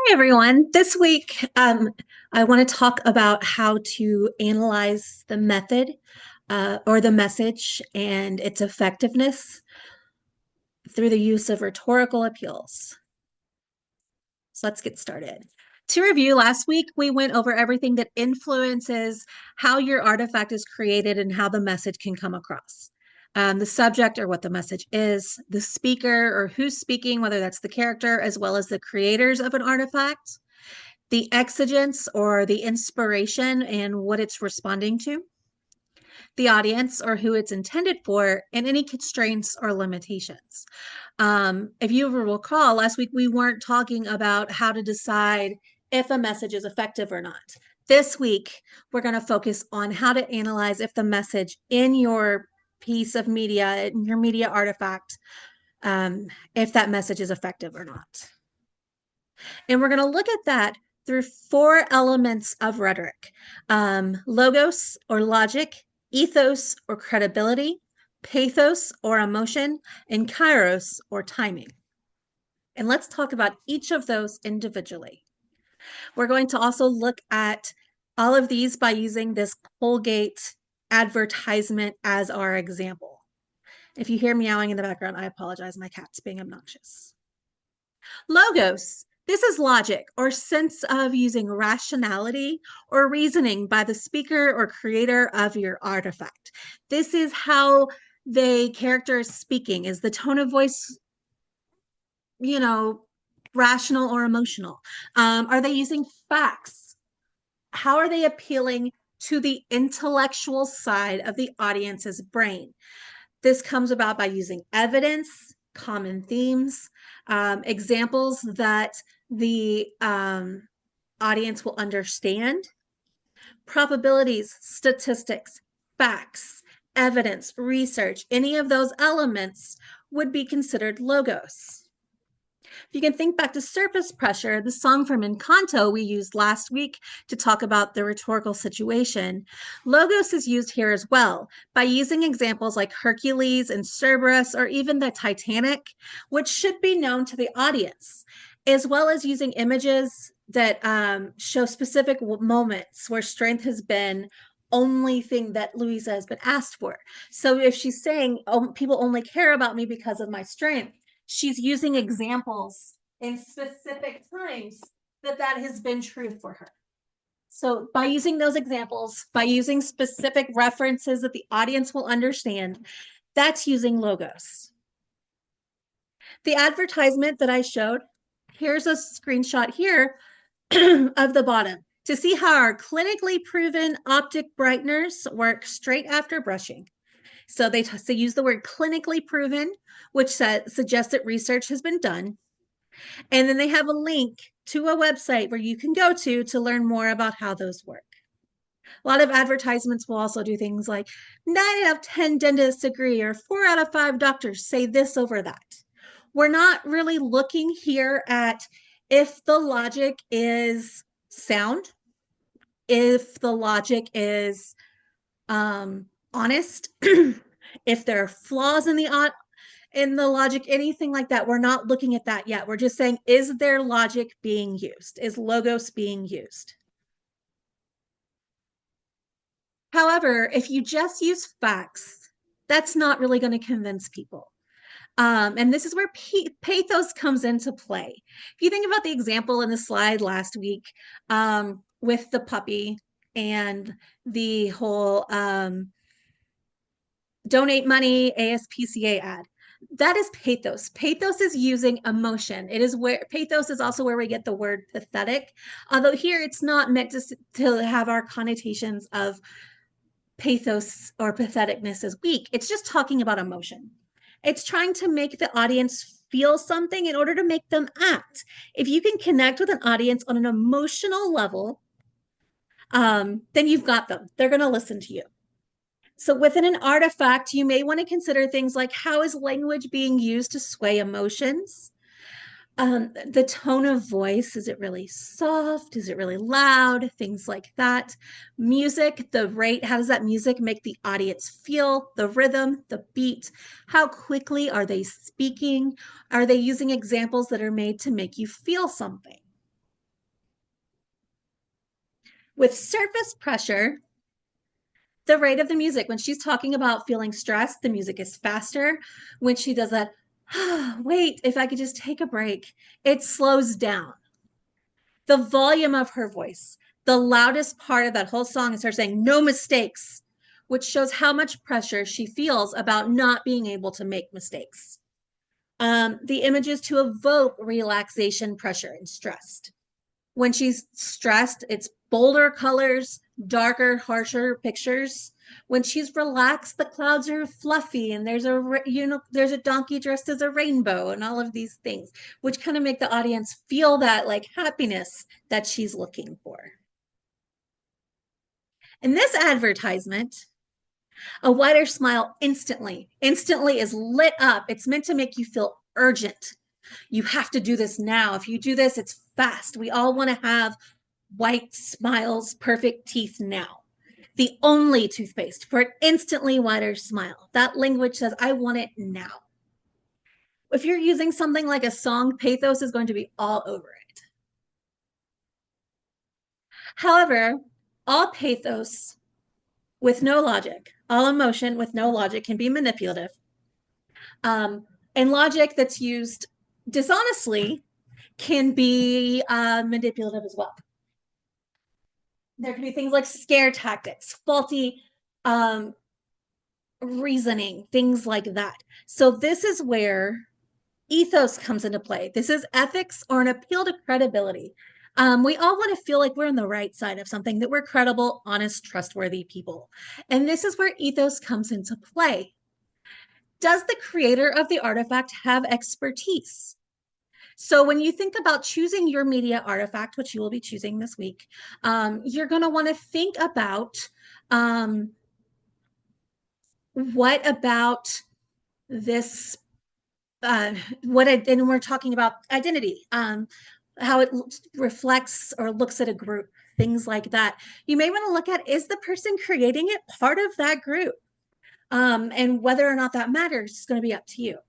Hi, everyone. This week, I want to talk about how to analyze the method or the message and its effectiveness through the use of rhetorical appeals. So let's get started. To review, last week we went over everything that influences how your artifact is created and how the message can come across. The subject or what the message is, the speaker or who's speaking, whether that's the character, as well as the creators of an artifact, the exigence or the inspiration and what it's responding to, the audience or who it's intended for, and any constraints or limitations. If you recall, last week we weren't talking about how to decide if a message is effective or not. This week, we're going to focus on how to analyze if the message in your piece of media, in your media artifact, if that message is effective or not. And we're going to look at that through four elements of rhetoric: logos or logic, ethos or credibility, pathos or emotion, and kairos or timing. And let's talk about each of those individually. We're going to also look at all of these by using this Colgate advertisement as our example. If you hear meowing in the background, I apologize. My cat's being obnoxious. Logos. This is logic or sense of using rationality or reasoning by the speaker or creator of your artifact. This is how the character is speaking. Is the tone of voice, rational or emotional? Are they using facts? How are they appealing to the intellectual side of the audience's brain? This comes about by using evidence, common themes, examples that the audience will understand, probabilities, statistics, facts, evidence, research, any of those elements would be considered logos. If you can think back to Surface Pressure, the song from Encanto we used last week to talk about the rhetorical situation, logos is used here as well by using examples like Hercules and Cerberus or even the Titanic, which should be known to the audience, as well as using images that show specific moments where strength has been only thing that Louisa has been asked for. So if she's saying, oh, people only care about me because of my strength, she's using examples in specific times that has been true for her. So by using those examples, by using specific references that the audience will understand, that's using logos. The advertisement that I showed, here's a screenshot here of the bottom to see how our clinically proven optic brighteners work straight after brushing. So they use the word clinically proven, which suggests that research has been done. And then they have a link to a website where you can go to learn more about how those work. A lot of advertisements will also do things like 9 out of 10 dentists agree, or 4 out of 5 doctors say this over that. We're not really looking here at if the logic is sound, if the logic is honest, if there are flaws in the logic, anything like that. We're not looking at that yet. We're just saying, is there logic being used? Is logos being used? However, if you just use facts, that's not really going to convince people. And this is where pathos comes into play. If you think about the example in the slide last week with the puppy and the whole donate money ASPCA ad, that is pathos. Pathos is using emotion. It is where pathos is also where we get the word pathetic. Although here it's not meant to have our connotations of pathos or patheticness as weak. It's just talking about emotion. It's trying to make the audience feel something in order to make them act. If you can connect with an audience on an emotional level, then you've got them. They're going to listen to you. So within an artifact, you may want to consider things like, how is language being used to sway emotions? The tone of voice, is it really soft? Is it really loud? Things like that. Music, the rate, how does that music make the audience feel? The rhythm, the beat, how quickly are they speaking? Are they using examples that are made to make you feel something? With surface pressure, the rate of the music, when she's talking about feeling stressed, the music is faster. When she does that, wait, if I could just take a break, it slows down. The volume of her voice, the loudest part of that whole song is her saying, no mistakes, which shows how much pressure she feels about not being able to make mistakes. The images to evoke relaxation, pressure, and stress. When she's stressed, it's bolder colors, darker, harsher pictures. When she's relaxed, the clouds are fluffy and there's a donkey dressed as a rainbow and all of these things, which kind of make the audience feel that like happiness that she's looking for. In this advertisement, a wider smile instantly is lit up. It's meant to make you feel urgent. You have to do this now. If you do this, it's fast. We all want to have white smiles, perfect teeth now. The only toothpaste for an instantly wider smile. That language says, I want it now. If you're using something like a song, pathos is going to be all over it. However, all pathos with no logic, all emotion with no logic can be manipulative. And logic that's used dishonestly can be manipulative as well. There can be things like scare tactics, faulty reasoning, things like that. So this is where ethos comes into play. This is ethics or an appeal to credibility. We all want to feel like we're on the right side of something, that we're credible, honest, trustworthy people. And this is where ethos comes into play. Does the creator of the artifact have expertise? So when you think about choosing your media artifact, which you will be choosing this week, you're going to want to think about what about this and we're talking about identity, how it reflects or looks at a group, things like that. You may want to look at, is the person creating it part of that group? And whether or not that matters is going to be up to you.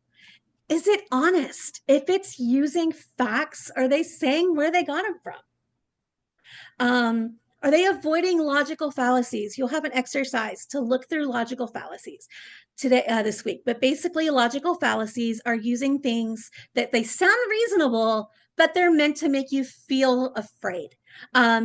Is it honest? If it's using facts, are they saying where they got them from? Are they avoiding logical fallacies? You'll have an exercise to look through logical fallacies today, this week. But basically, logical fallacies are using things that they sound reasonable, but they're meant to make you feel afraid.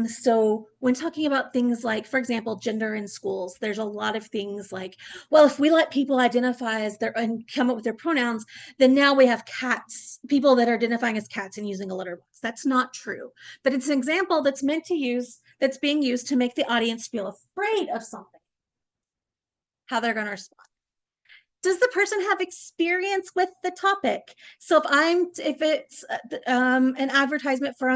So when talking about things like, for example, gender in schools, there's a lot of things like, well, if we let people identify as their and come up with their pronouns, then now we have cats, people that are identifying as cats and using a litter box. That's not true. But it's an example that's meant to use, that's being used to make the audience feel afraid of something, how they're going to respond. Does the person have experience with the topic? So if it's an advertisement for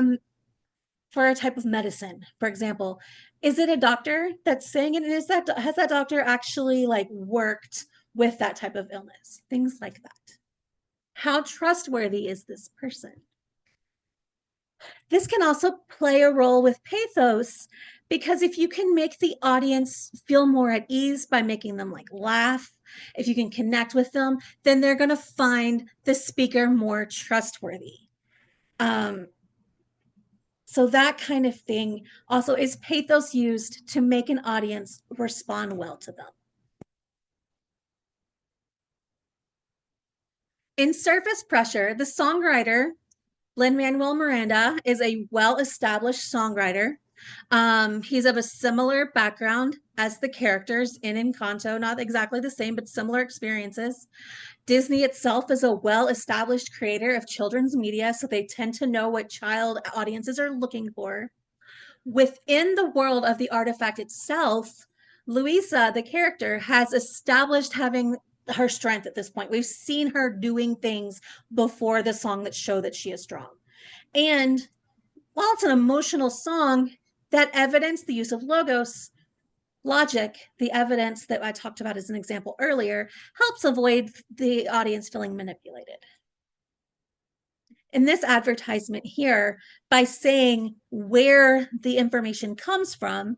a type of medicine, for example, is it a doctor that's saying it? And has that doctor actually like worked with that type of illness? Things like that. How trustworthy is this person? This can also play a role with pathos, because if you can make the audience feel more at ease by making them like laugh, if you can connect with them, then they're going to find the speaker more trustworthy. So that kind of thing also is pathos used to make an audience respond well to them. In surface pressure, the songwriter Lin-Manuel Miranda is a well-established songwriter. He's of a similar background as the characters in Encanto, not exactly the same, but similar experiences. Disney itself is a well-established creator of children's media, so they tend to know what child audiences are looking for. Within the world of the artifact itself, Luisa, the character, has established having her strength at this point. We've seen her doing things before the song that show that she is strong. And while it's an emotional song, that evidence, the use of logos, logic, the evidence that I talked about as an example earlier, helps avoid the audience feeling manipulated. In this advertisement here, by saying where the information comes from,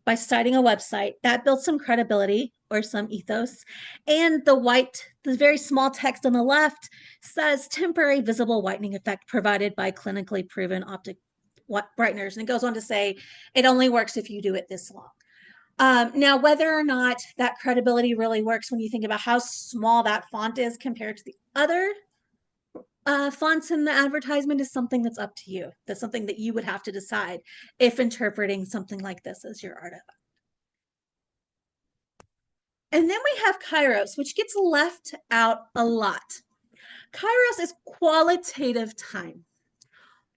by citing a website, that builds some credibility or some ethos. And the very small text on the left says temporary visible whitening effect provided by clinically proven brighteners. And it goes on to say, it only works if you do it this long. Now, whether or not that credibility really works when you think about how small that font is compared to the other fonts in the advertisement is something that's up to you. That's something that you would have to decide if interpreting something like this as your artifact. And then we have Kairos, which gets left out a lot. Kairos is qualitative time.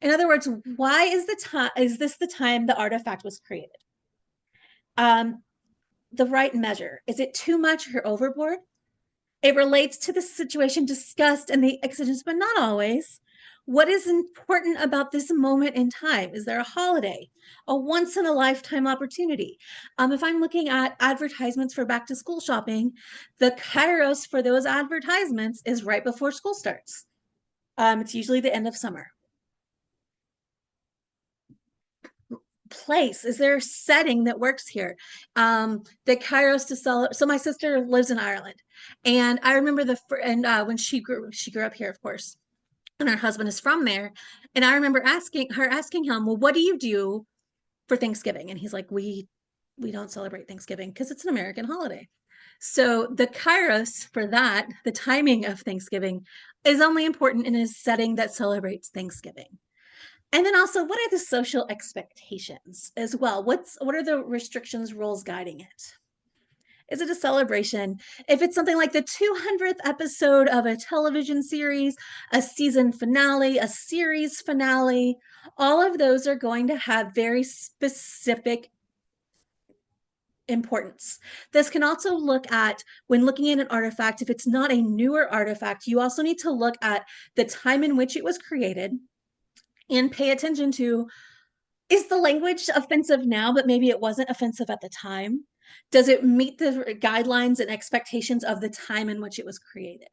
In other words, why is this the time the artifact was created? The right measure. Is it too much or overboard? It relates to the situation discussed and the exigence, but not always. What is important about this moment in time? Is there a holiday, a once in a lifetime opportunity? If I'm looking at advertisements for back to school shopping, the kairos for those advertisements is right before school starts. It's usually the end of summer. Place, is there a setting that works here? The kairos to sell. So my sister lives in Ireland, and I remember when she grew up here, of course, and her husband is from there. And I remember asking him, well, what do you do for Thanksgiving? And he's like, we don't celebrate Thanksgiving because it's an American holiday. So the kairos for that, the timing of Thanksgiving, is only important in a setting that celebrates Thanksgiving. And then also, what are the social expectations as well? What are the restrictions, rules guiding it? Is it a celebration? If it's something like the 200th episode of a television series, a season finale, a series finale, all of those are going to have very specific importance. This can also look at, when looking at an artifact, if it's not a newer artifact, you also need to look at the time in which it was created and pay attention to, is the language offensive now, but maybe it wasn't offensive at the time? Does it meet the guidelines and expectations of the time in which it was created?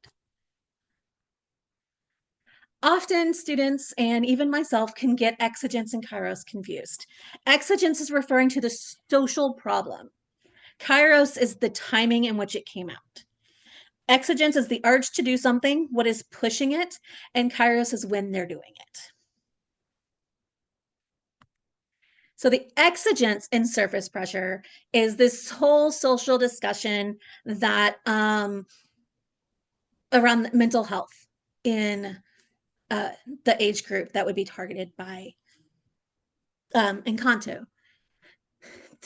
Often students and even myself can get exigence and kairos confused. Exigence is referring to the social problem. Kairos is the timing in which it came out. Exigence is the urge to do something, what is pushing it, and kairos is when they're doing it. So the exigence in surface pressure is this whole social discussion that around mental health in the age group that would be targeted by Encanto.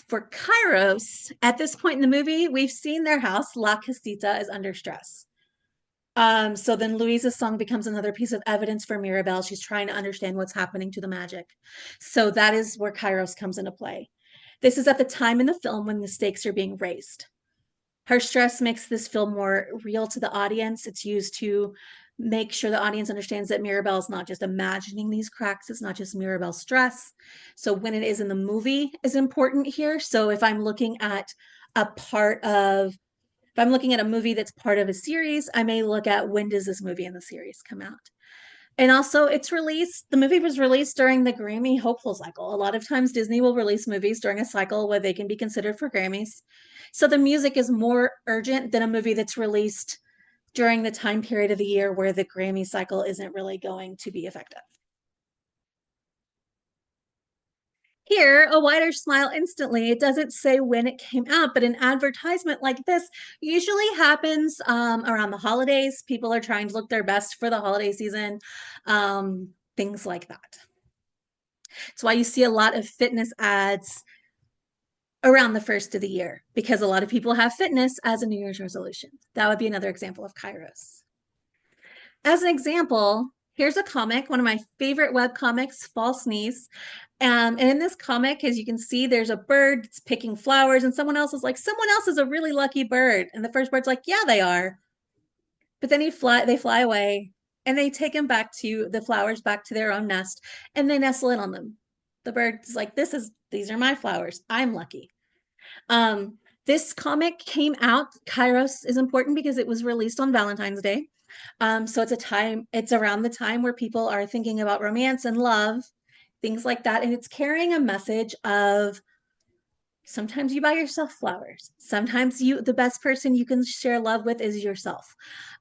For Kairos, at this point in the movie, we've seen their house, La Casita, is under stress. So then Louisa's song becomes another piece of evidence for Mirabelle. She's trying to understand what's happening to the magic. So that is where Kairos comes into play. This is at the time in the film when the stakes are being raised. Her stress makes this feel more real to the audience. It's used to make sure the audience understands that Mirabelle is not just imagining these cracks. It's not just Mirabelle's stress. So when it is in the movie is important here. So if I'm looking at if I'm looking at a movie that's part of a series, I may look at, when does this movie in the series come out? And also, the movie was released during the Grammy hopeful cycle. A lot of times Disney will release movies during a cycle where they can be considered for Grammys. So the music is more urgent than a movie that's released during the time period of the year where the Grammy cycle isn't really going to be effective. Here, a wider smile instantly. It doesn't say when it came out, but an advertisement like this usually happens around the holidays. People are trying to look their best for the holiday season, things like that. That's why you see a lot of fitness ads around the first of the year, because a lot of people have fitness as a New Year's resolution. That would be another example of Kairos. As an example, here's a comic, one of my favorite web comics, Fall Sneeze. And in this comic, as you can see, there's a bird that's picking flowers, and someone else is like, someone else is a really lucky bird. And the first bird's like, yeah, they are. But then they fly away, and they take him back to the flowers, back to their own nest, and they nestle in on them. The bird's like, these are my flowers. I'm lucky. This comic came out, Kairos is important because it was released on Valentine's Day. So it's around the time where people are thinking about romance and love, things like that. And it's carrying a message of, sometimes you buy yourself flowers. Sometimes the best person you can share love with is yourself.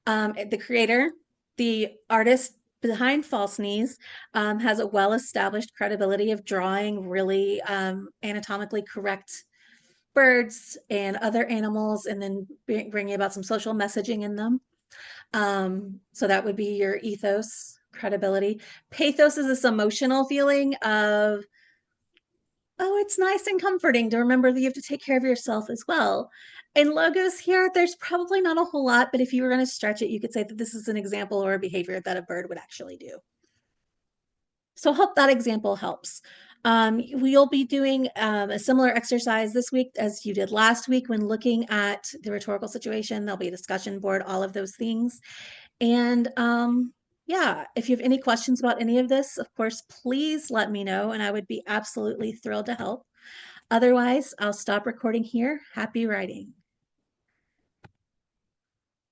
The creator, the artist, behind false knees has a well-established credibility of drawing really anatomically correct birds and other animals, and then bringing about some social messaging in them. So that would be your ethos, credibility. Pathos is this emotional feeling of, oh, it's nice and comforting to remember that you have to take care of yourself as well. And logos here, there's probably not a whole lot, but if you were going to stretch it, you could say that this is an example or a behavior that a bird would actually do. So I hope that example helps. We'll be doing a similar exercise this week as you did last week when looking at the rhetorical situation. There'll be a discussion board, all of those things. And yeah, if you have any questions about any of this, of course, please let me know, and I would be absolutely thrilled to help. Otherwise, I'll stop recording here. Happy writing.